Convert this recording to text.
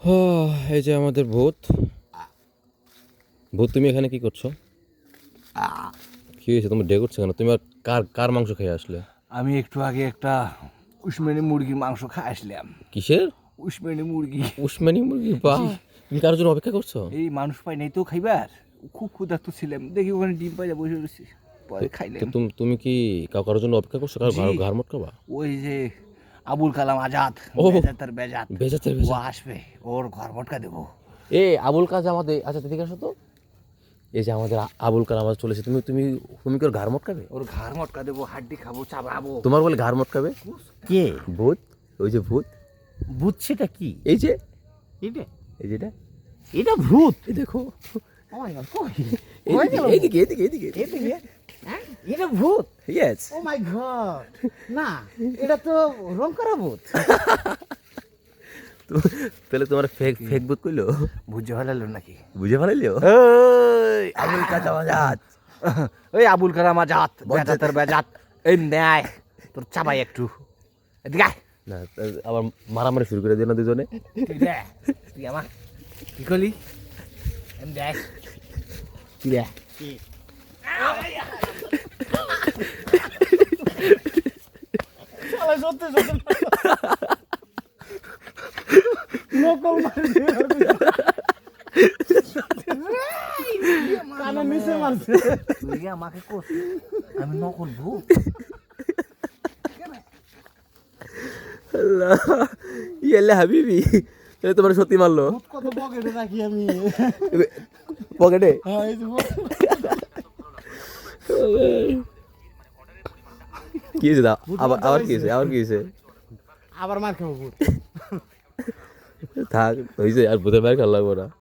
এই যে আমাদের ভূত। ভূত, তুমি এখানে কি করছো? কি হয়েছে, তোমার ডে করছে কেন? তুমি আর কার কার মাংস খেয়ে আসলে? আমি একটু আগে একটা উসমানি মুরগির মাংস খাই আসলাম। কিসের উসমানি মুরগি। উসমানি মুরগি? বাহ, তুমি কার জন্য অপেক্ষা করছো? এই মানুষ পাই নাই তো খাইবার, খুব ক্ষুধার্ত ছিলাম, দেখি ওখানে ডিম পাইলে বসে রয়েছি, পরে তো খাইলাম। তুমি কি কারোর জন্য অপেক্ষা করছো? কারো জি। ঘর মটকাবা? ওই যে আবুল কালাম আজাদ, ও, বেজাতের বেজাত, বেজাতের ও বেজাত। আসবে, ওর ঘর মটকা দেবো। আবুল কাজ আমাদের, আচ্ছা এদিকে আসো তো। এই যে আমাদের আবুল কালাম আমাদের চলেছে, তুমি তুমি তুমি কি ওর ঘাড় মটকাবে? ওর ঘর মটকা দেবো, হাড্ডি খাবো, চাবাবো। তোমার বলে ঘাড় মটকাবে? কে? ভূত, ওই যে ভূত, ভূত? কি এই যে, এটা? এই যেটা, এটা ভূত? এই দেখো, ও মাই গড, কই? এইদিকে এইদিকে এইদিকে এইদিকে। এদিকে? হ্যাঁ, এটা ভূত? ইয়েস। ও মাই গড, না, এটা তো রং করা ভূত। তাহলে তোমার ফেক ফেক ভূত কইলো? বুঝে ফেলালো নাকি? বুঝে ফেলাইলো? ওই আবুল কালাম আজাদ, ওই আবুল কালাম আজাদ, বেজাতের বেজাত, এই ন্যায় তোর চাবাই একটু, এদিকে আয়। না আবার মারামারি শুরু করে দিও না দুজনে। তুই দে, তুই আমার কি করলি? এম দেখ, তুই দে। শালা সত্যি সত্যি নকল মারছে, কানে নিচে মারছে। তুই আমাকে করছিস, আমি নকল ভূত। আল্লাহ, ইয়াল্লা হাবিবি, তাহলে তোমার সত্যি মারলো ভূত কত পকেটে রাখি আমি। পকেটে? হ্যাঁ, এই যে ভূত। কি হয়েছে? দাও আবার, আবার কি হয়েছে? আবার কি হয়েছে? আবার মার খাবো ভূত। থাক, হয়েছে, আর ভূতের বাইরে খেলা লাগবো না।